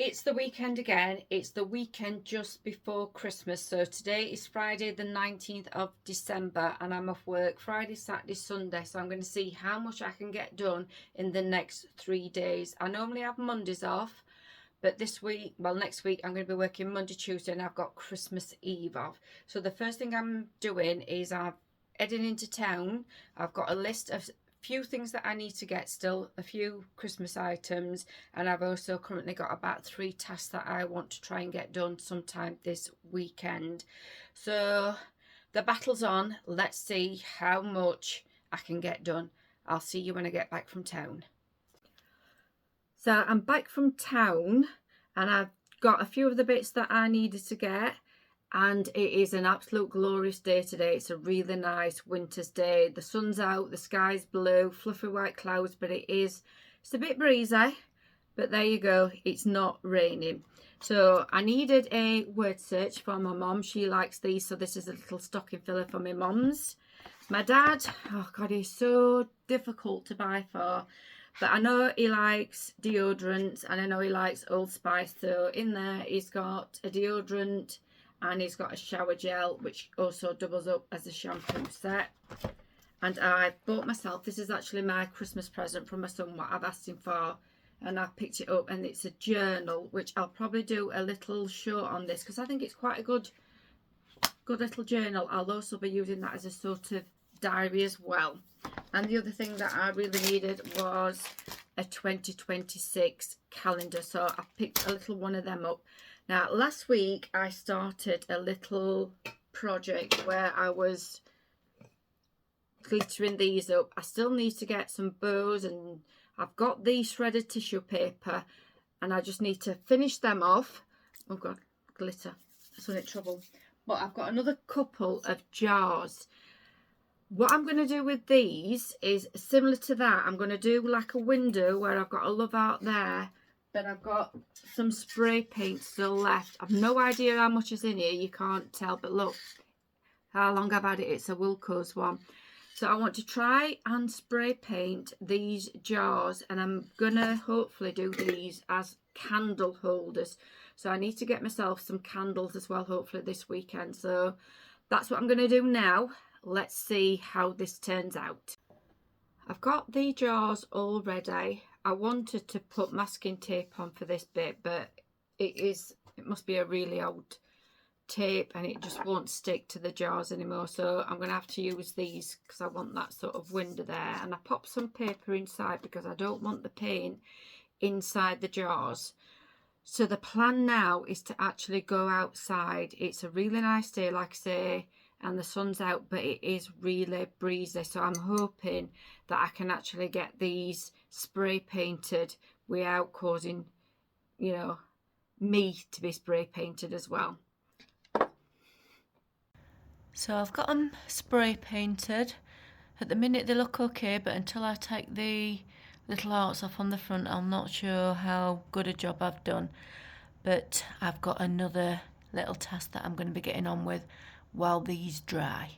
It's the weekend again. It's the weekend just before Christmas. So today is Friday the 19th of December and I'm off work Friday, Saturday, Sunday. So I'm going to see how much I can get done in the next 3 days. I normally have Mondays off, but this week, well, next week, I'm going to be working Monday, Tuesday, and I've got Christmas Eve off. So the first thing I'm doing is I'm heading into town. I've got a list of few things that I need to get still, a few Christmas items, and I've also currently got about 3 tasks that I want to try and get done sometime this weekend. So the battle's on. Let's see how much I can get done. I'll see you when I get back from town. So I'm back from town and I've got a few of the bits that I needed to get, and it is an absolute glorious day today. It's a really nice winter's day. The sun's out, the sky's blue, fluffy white clouds, but it's a bit breezy, but there you go, it's not raining. So I needed a word search for my mum. She likes these, so this is a little stocking filler for my mum's. My dad, oh God, he's so difficult to buy for. But I know he likes deodorant and I know he likes Old Spice. So in there he's got a deodorant and he's got a shower gel, which also doubles up as a shampoo set. And I bought myself, this is actually my Christmas present from my son, what I've asked him for. And I picked it up and it's a journal, which I'll probably do a little short on this because I think it's quite a good little journal. I'll also be using that as a sort of diary as well. And the other thing that I really needed was a 2026 calendar, so I picked a little one of them up. Now last week I started a little project where I was glittering these up. I still need to get some bows and I've got the shredded tissue paper and I just need to finish them off. Oh God, glitter, that's when it's trouble. But I've got another couple of jars. What I'm going to do with these is similar to that. I'm going to do like a window where I've got a love out there, but I've got some spray paint still left. I've no idea how much is in here. You can't tell, but look how long I've had it. It's a Wilko's one. So I want to try and spray paint these jars, and I'm going to hopefully do these as candle holders. So I need to get myself some candles as well, hopefully this weekend. So that's what I'm going to do now. Let's see how this turns out. I've got the jars all ready. I wanted to put masking tape on for this bit, but it must be a really old tape and it just won't stick to the jars anymore. So I'm going to have to use these because I want that sort of window there. And I popped some paper inside because I don't want the paint inside the jars. So the plan now is to actually go outside. It's a really nice day, like I say, and the sun's out, but it is really breezy. So I'm hoping that I can actually get these spray painted without causing, you know, me to be spray painted as well. So I've got them spray painted. At the minute they look okay, but until I take the little hearts off on the front, I'm not sure how good a job I've done. But I've got another little task that I'm going to be getting on with while these dry.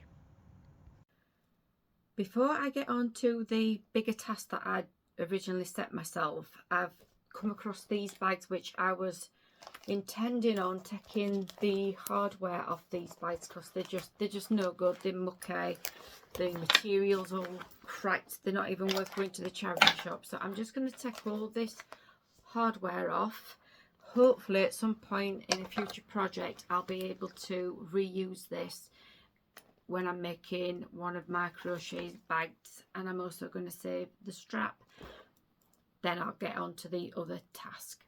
Before I get on to the bigger task that I originally set myself, I've come across these bags which I was intending on taking the hardware off these bags because they're just no good. They're mucky, the materials all cracked, they're not even worth going to the charity shop. So I'm just going to take all this hardware off. Hopefully at some point in a future project I'll be able to reuse this when I'm making one of my crochet bags, and I'm also going to save the strap. Then I'll get on to the other task.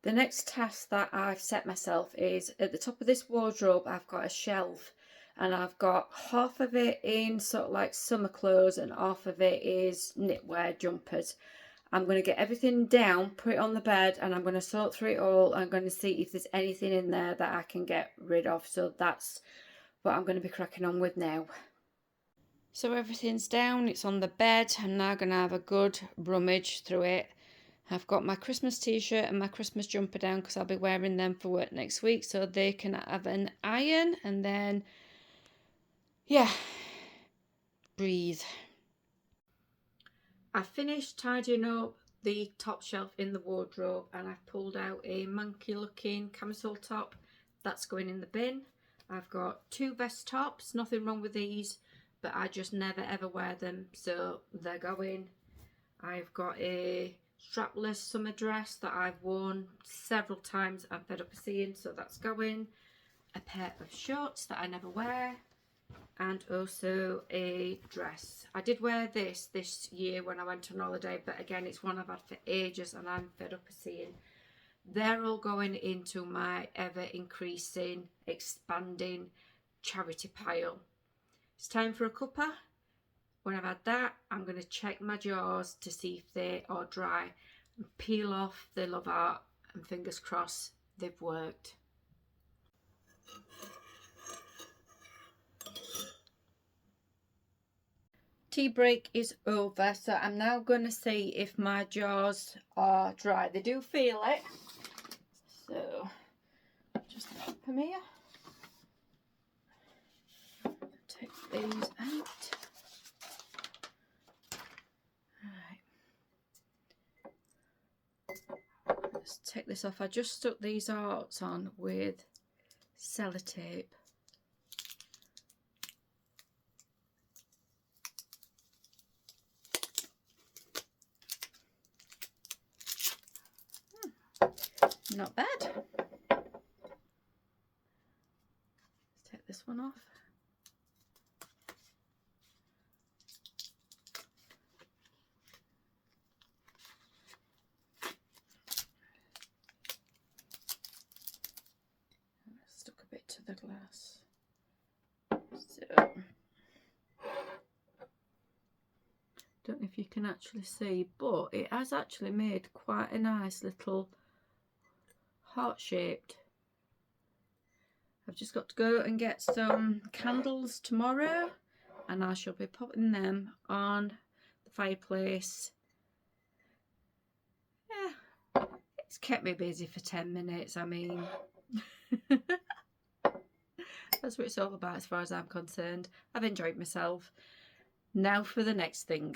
The next task that I've set myself is at the top of this wardrobe I've got a shelf and I've got half of it in sort of like summer clothes and half of it is knitwear jumpers. I'm going to get everything down, put it on the bed, and I'm going to sort through it all. I'm going to see if there's anything in there that I can get rid of. So that's what I'm going to be cracking on with now. So everything's down, it's on the bed. I'm now going to have a good rummage through it. I've got my Christmas t-shirt and my Christmas jumper down because I'll be wearing them for work next week, so they can have an iron, and then, yeah, breathe. I finished tidying up the top shelf in the wardrobe, and I've pulled out a manky looking camisole top that's going in the bin. I've got 2 vest tops, nothing wrong with these, but I just never ever wear them, so they're going. I've got a strapless summer dress that I've worn several times. I'm fed up of seeing, so that's going. A pair of shorts that I never wear, and also a dress. I did wear this year when I went on holiday, but again, it's one I've had for ages and I'm fed up of seeing. They're all going into my ever increasing, expanding charity pile. It's time for a cuppa. When I've had that, I'm going to check my jars to see if they are dry and peel off the Love Art, and fingers crossed they've worked. Tea break is over, so I'm now going to see if my jars are dry. They do feel it, so just pop them here. Take these out. Right. Let's take this off. I just stuck these arts on with sellotape. Not bad. Let's take this one off. Stuck a bit to the glass. So, don't know if you can actually see, but it has actually made quite a nice little heart-shaped. I've just got to go and get some candles tomorrow, and I shall be putting them on the fireplace. Yeah, it's kept me busy for 10 minutes. I mean, that's what it's all about as far as I'm concerned. I've enjoyed myself. Now for the next thing.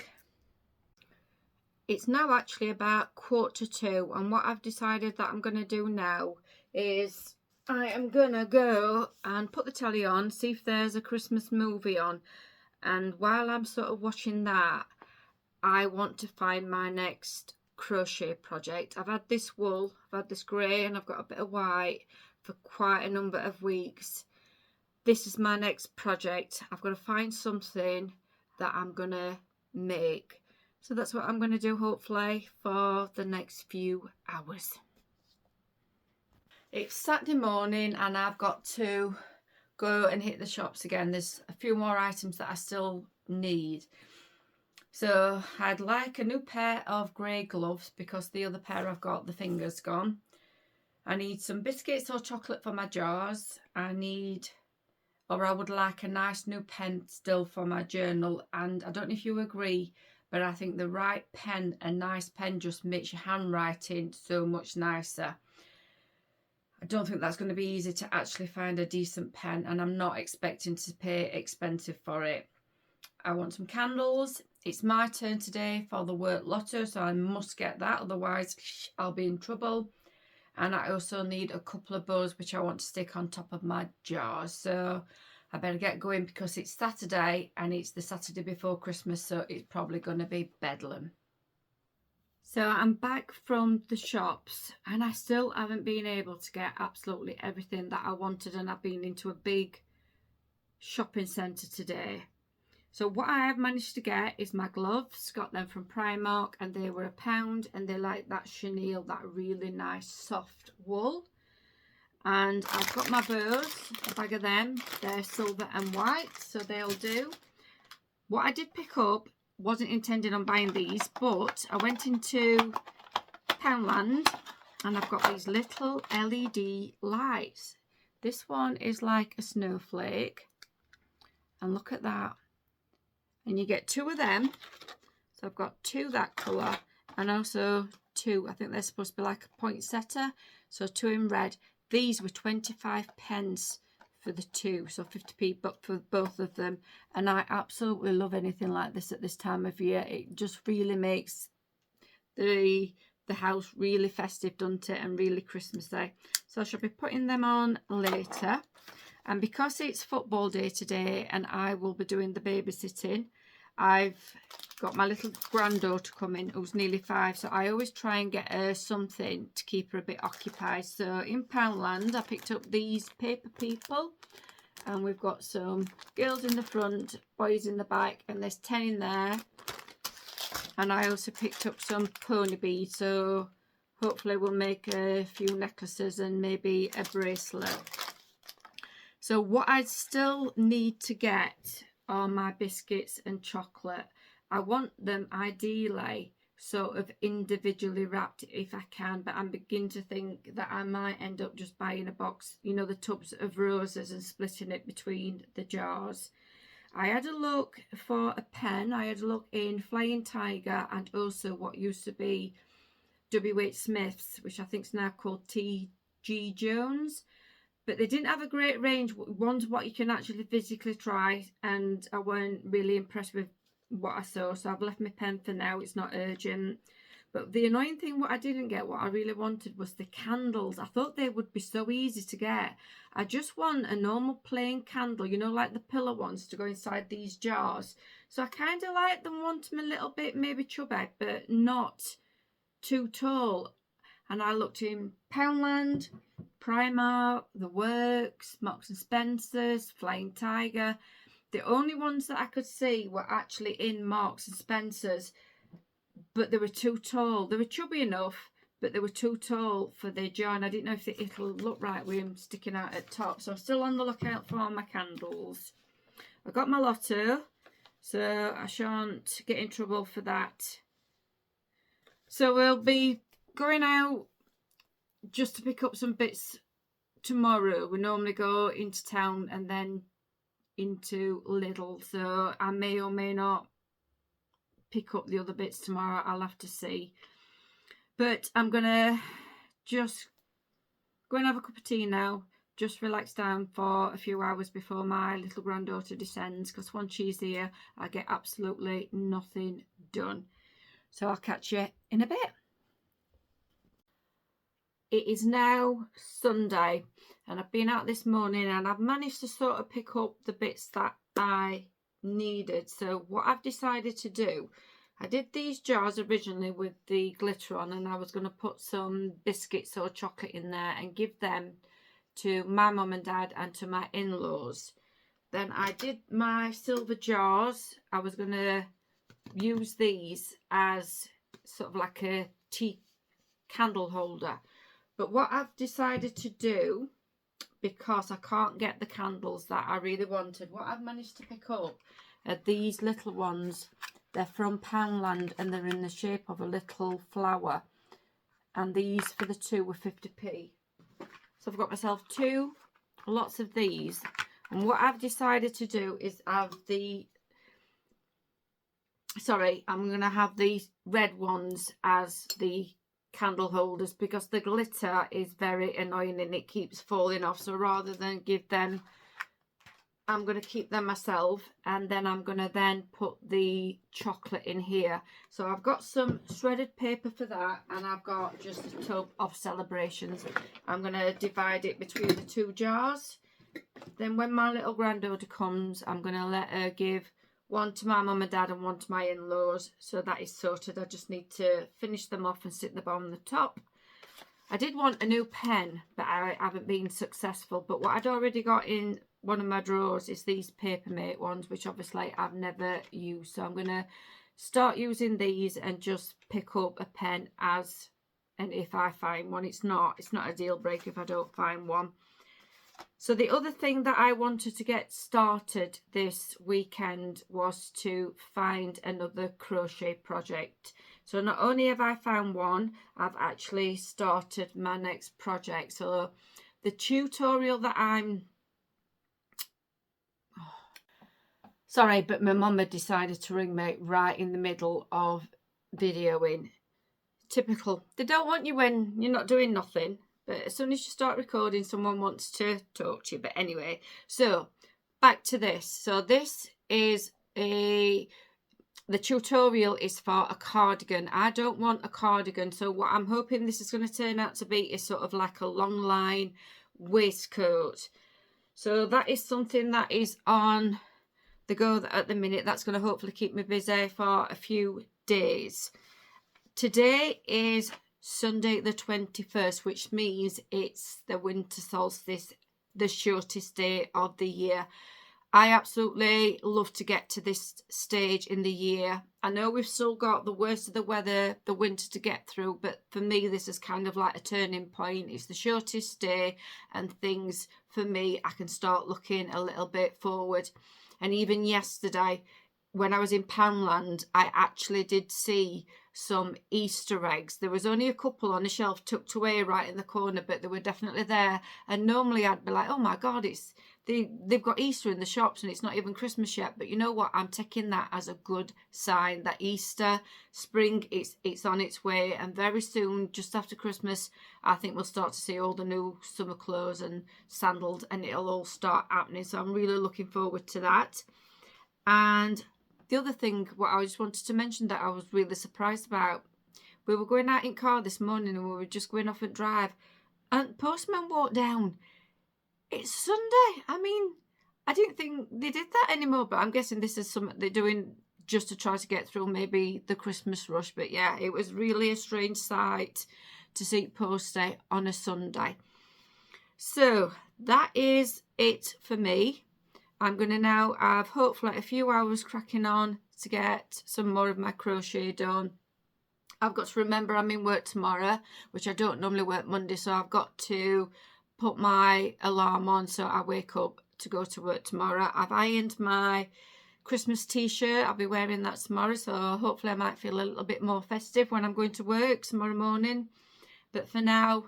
It's now actually about 1:45, and what I've decided that I'm going to do now is I am going to go and put the telly on, see if there's a Christmas movie on, and while I'm sort of watching that, I want to find my next crochet project. I've had this wool, I've had this grey, and I've got a bit of white for quite a number of weeks. This is my next project. I've got to find something that I'm going to make. So that's what I'm going to do, hopefully, for the next few hours. It's Saturday morning and I've got to go and hit the shops again. There's a few more items that I still need. So I'd like a new pair of grey gloves because the other pair I've got, the finger's gone. I need some biscuits or chocolate for my jars. I would like a nice new pen still for my journal. And I don't know if you agree, but I think the right pen, a nice pen, just makes your handwriting so much nicer. I don't think that's going to be easy to actually find a decent pen, and I'm not expecting to pay expensive for it. I want some candles. It's my turn today for the work lotto, so I must get that, otherwise I'll be in trouble. And I also need a couple of bows which I want to stick on top of my jars. So I better get going because it's Saturday and it's the Saturday before Christmas, so it's probably going to be bedlam. So I'm back from the shops and I still haven't been able to get absolutely everything that I wanted, and I've been into a big shopping centre today. So what I have managed to get is my gloves. Got them from Primark and they were £1, and they like that chenille, that really nice soft wool. And I've got my bows, a bag of them. They're silver and white, so they'll do. What I did pick up, wasn't intended on buying these, but I went into Poundland and I've got these little LED lights. This one is like a snowflake, and look at that. And you get 2 of them. So I've got 2 that colour, and also 2, I think they're supposed to be like a poinsettia, so 2 in red. These were 25 pence for the 2, so 50p but for both of them. And I absolutely love anything like this at this time of year. It just really makes the house really festive, doesn't it, and really Christmassy. So I shall be putting them on later. And because it's football day today and I will be doing the babysitting, I've got my little granddaughter coming who's nearly 5, so I always try and get her something to keep her a bit occupied. So in Poundland I picked up these paper people, and we've got some girls in the front, boys in the back, and there's 10 in there. And I also picked up some pony beads, so hopefully we'll make a few necklaces and maybe a bracelet. So what I still need to get are my biscuits and chocolate. I want them ideally sort of individually wrapped if I can, but I'm beginning to think that I might end up just buying a box, you know, the tubs of roses, and splitting it between the jars. I had a look for a pen. I had a look in Flying Tiger and also what used to be WH Smith's, which I think is now called T.G. Jones. But they didn't have a great range. One's what you can actually physically try, and I weren't really impressed with what I saw, so I've left my pen for now. It's not urgent. But the annoying thing, what I didn't get, what I really wanted, was the candles. I thought they would be so easy to get. I just want a normal plain candle, you know, like the pillar ones, to go inside these jars. So I kind of like them, want them a little bit maybe chubby, but not too tall. And I looked in Poundland, Primark, The Works, Marks and Spencer's, Flying Tiger. The only ones that I could see were actually in Marks and Spencer's, but they were too tall. They were chubby enough, but they were too tall for the jar, and I didn't know if it'll look right with them sticking out at top. So I'm still on the lookout for all my candles. I got my lotto, so I shan't get in trouble for that. So we'll be going out just to pick up some bits tomorrow. We normally go into town and then into Lidl, so I may or may not pick up the other bits tomorrow. I'll have to see. But I'm gonna just go and have a cup of tea now, just relax down for a few hours before my little granddaughter descends, because once she's here I get absolutely nothing done. So I'll catch you in a bit. It is now Sunday, and I've been out this morning and I've managed to sort of pick up the bits that I needed. So what I've decided to do, I did these jars originally with the glitter on, and I was going to put some biscuits or chocolate in there and give them to my mum and dad and to my in-laws. Then I did my silver jars. I was going to use these as sort of like a tea candle holder. But what I've decided to do, because I can't get the candles that I really wanted, what I've managed to pick up are these little ones. They're from Poundland and they're in the shape of a little flower. And these for the 2 were 50p. So I've got myself 2 lots of these. And what I've decided to do is have the... Sorry, I'm going to have these red ones as the candle holders, because the glitter is very annoying and it keeps falling off. So rather than give them, I'm going to keep them myself, and then I'm going to then put the chocolate in here. So I've got some shredded paper for that, and I've got just a tub of Celebrations. I'm going to divide it between the 2 jars. Then when my little granddaughter comes, I'm going to let her give one to my mum and dad and one to my in-laws. So that is sorted. I just need to finish them off and sit them on the top. I did want a new pen, but I haven't been successful. But what I'd already got in one of my drawers is these Papermate ones, which obviously I've never used. So I'm going to start using these and just pick up a pen as and if I find one. It's not a deal breaker if I don't find one. So the other thing that I wanted to get started this weekend was to find another crochet project. So not only have I found one, I've actually started my next project. So the tutorial that Sorry, but my mum had decided to ring me right in the middle of videoing. Typical. They don't want you when you're not doing nothing. But as soon as you start recording, someone wants to talk to you. But anyway, so back to this. So this is a the tutorial is for a cardigan. I don't want a cardigan, so what I'm hoping this is going to turn out to be is sort of like a long line waistcoat. So that is something that is on the go at the minute. That's going to hopefully keep me busy for a few days. Today is Sunday the 21st, which means it's the winter solstice, the shortest day of the year. I absolutely love to get to this stage in the year. I know we've still got the worst of the weather, the winter to get through, but for me this is kind of like a turning point. It's the shortest day, and things for me, I can start looking a little bit forward. And even yesterday when I was in Poundland, I actually did see some Easter eggs. There was only a couple on the shelf tucked away right in the corner, but they were definitely there. And normally I'd be like, oh my God, they've got Easter in the shops and it's not even Christmas yet. But you know what? I'm taking that as a good sign that Easter, spring, it's on its way. And very soon, just after Christmas, I think we'll start to see all the new summer clothes and sandals, and it'll all start happening. So I'm really looking forward to that. And the other thing, what I just wanted to mention that I was really surprised about, we were going out in car this morning and we were just going off and drive, and postman walked down. It's Sunday. I mean, I didn't think they did that anymore, but I'm guessing this is something they're doing just to try to get through maybe the Christmas rush. But yeah, it was really a strange sight to see postie on a Sunday. So that is it for me. I'm going to now have hopefully a few hours cracking on to get some more of my crochet done. I've got to remember I'm in work tomorrow, which I don't normally work Monday, so I've got to put my alarm on so I wake up to go to work tomorrow. I've ironed my Christmas t-shirt. I'll be wearing that tomorrow, so hopefully I might feel a little bit more festive when I'm going to work tomorrow morning. But for now,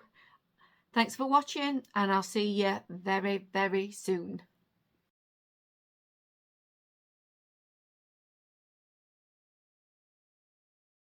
thanks for watching, and I'll see you very, very soon.